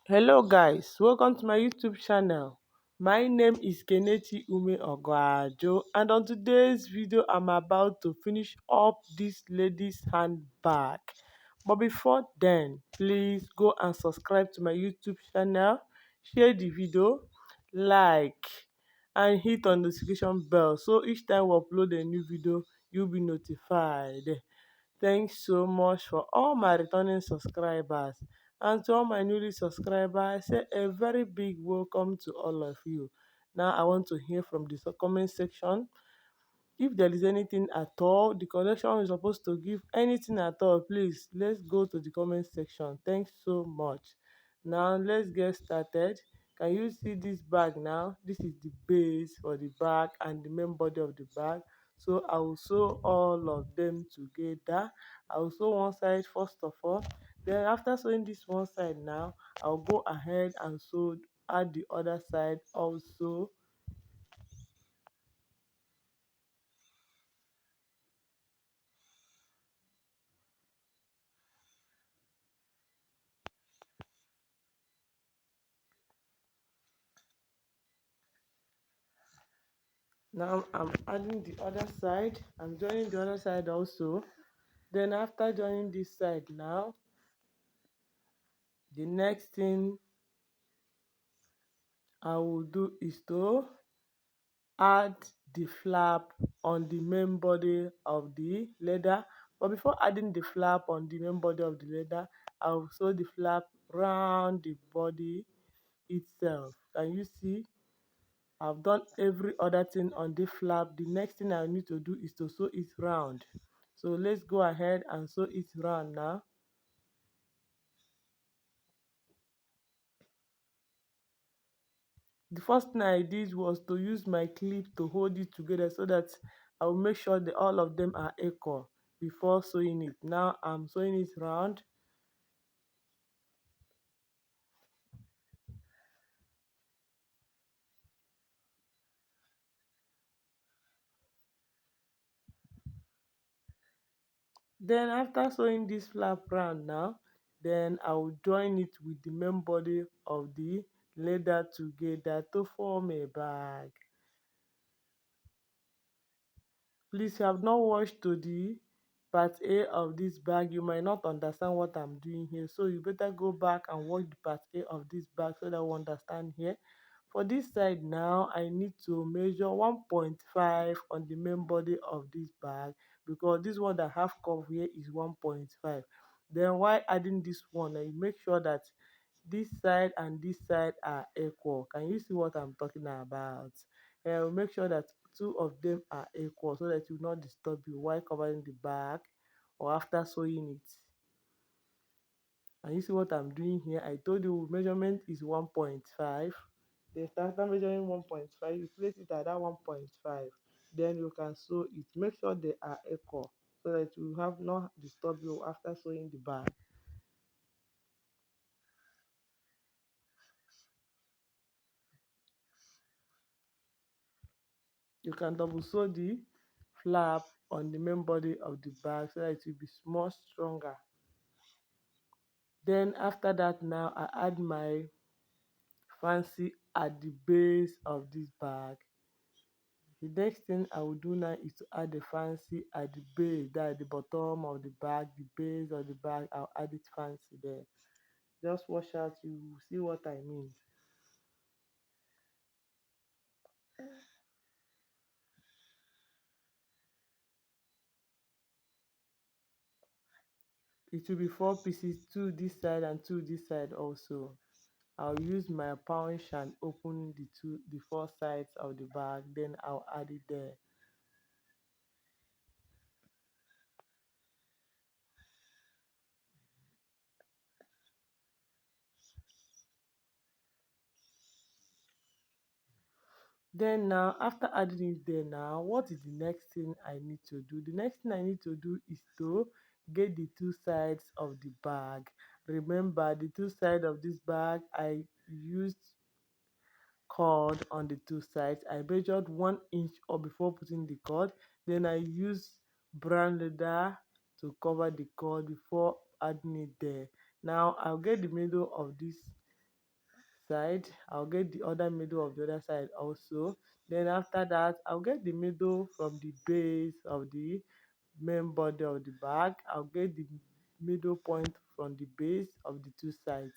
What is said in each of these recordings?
Hello guys, welcome to my YouTube channel. My name is Kelechi Ume Ogoajo, and on today's video I'm about to finish up this lady's handbag. But before then, please go and subscribe to my YouTube channel, share the video, like and hit on the notification bell so each time we upload a new video you'll be notified. Thanks so much for all my returning subscribers. And to all my newly subscribers, I say a very big welcome to all of you. Now I want to hear from the comment section. If there is anything at all, the collection is supposed to give anything at all, please let's go to the comment section. Thanks so much. Now let's get started. Can you see this bag now? This is the base for the bag and the main body of the bag. So I will sew all of them together. I will sew one side first of all. Then after sewing this one side now, I'll go ahead and sew at the other side also. Now I'm adding the other side. I'm joining the other side also. Then after joining this side now, the next thing I will do is to add the flap on the main body of the leather. But before adding the flap on the main body of the leather, I will sew the flap round the body itself. Can you see? I've done every other thing on the flap. The next thing I need to do is to sew it round. So let's go ahead and sew it round now. The first thing I did was to use my clip to hold it together so that I will make sure that all of them are equal before sewing it. Now I'm sewing it round. Then after sewing this flap round now, then I will join it with the main body of the leather together to form a bag. Please, if you have not watched to the part A of this bag, you might not understand what I'm doing here. So you better go back and watch the part A of this bag so that you understand here. For this side now, I need to measure 1.5 on the main body of this bag because this one that have curve here is 1.5. Then while adding this one, I make sure that this side and this side are equal. Can you see what I'm talking about? Make sure that two of them are equal so that it will not disturb you while covering the back or after sewing it. And you see what I'm doing here? I told you measurement is 1.5. Then after measuring 1.5, you place it at that 1.5. Then you can sew it. Make sure they are equal so that you have not disturb you after sewing the bag. You can double sew the flap on the main body of the bag so that it will be more stronger. Then after that now I add my fancy at the base of this bag. The next thing I will do now is to add the fancy at the base, that at the bottom of the bag, the base of the bag. I'll add it fancy there. Just watch out, you will see what I mean. It will be four pieces, two this side and two this side also. I'll use my punch and open the four sides of the bag, then I'll add it there. Then now after adding it there now, what is the next thing I need to do? The next thing I need to do is to get the two sides of the bag. Remember, the two sides of this bag, I used cord on the two sides. I measured 1 inch up before putting the cord. Then I used brown leather to cover the cord before adding it there. Now I'll get the middle of this side, I'll get the other middle of the other side also. Then after that, I'll get the middle from the base of the main body of the bag. I'll get the middle point from the base of the two sides.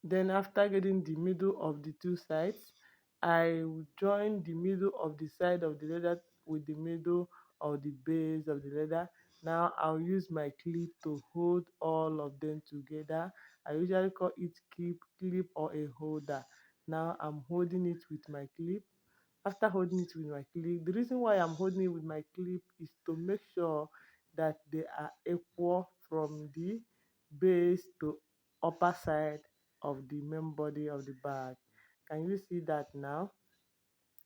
Then after getting the middle of the two sides, I will join the middle of the side of the leather with the middle of the base of the leather. Now I'll use my clip to hold all of them together. I usually call it clip or a holder. Now I'm holding it with my clip. After holding it with my clip, the reason why I'm holding it with my clip is to make sure that they are equal from the base to upper side of the main body of the bag. Can you see that now?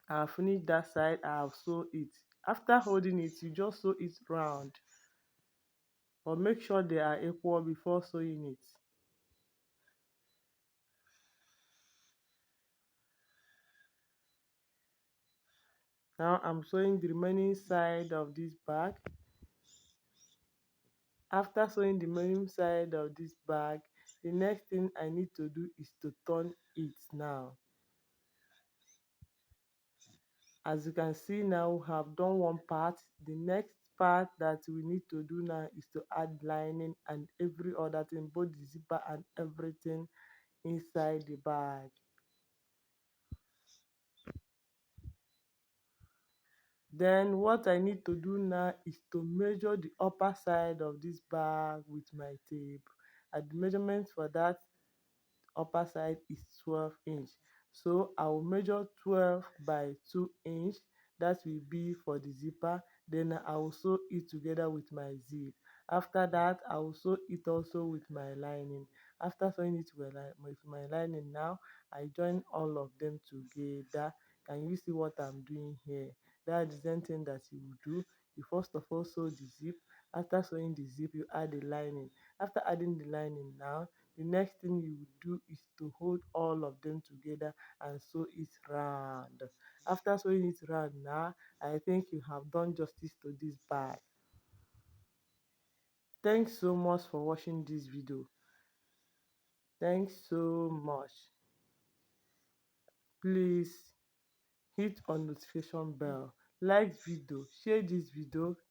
I'll finish that side. I'll sew it. After holding it, you just sew it round, but make sure they are equal before sewing it. Now I'm sewing the remaining side of this bag. After sewing the remaining side of this bag, the next thing I need to do is to turn it now. As you can see now, we have done one part. The next part that we need to do now is to add lining and every other thing, both the zipper and everything inside the bag. Then what I need to do now is to measure the upper side of this bag with my tape. And the measurement for that upper side is 12 inch, so I will measure 12 by 2 inch. That will be for the zipper. Then I will sew it together with my zip. After that, I will sew it also with my lining. After sewing it with my lining, now I join all of them together. Can you see what I'm doing here? That is the same thing that you will do. You first of all sew the zip. After sewing the zip, you add the lining. After adding the lining, now the next thing you will do is to hold all of them together and sew it round. After sewing it round now, I think you have done justice to this bag. Thanks so much for watching this video. Thanks so much. Please hit on notification bell, like video, share this video.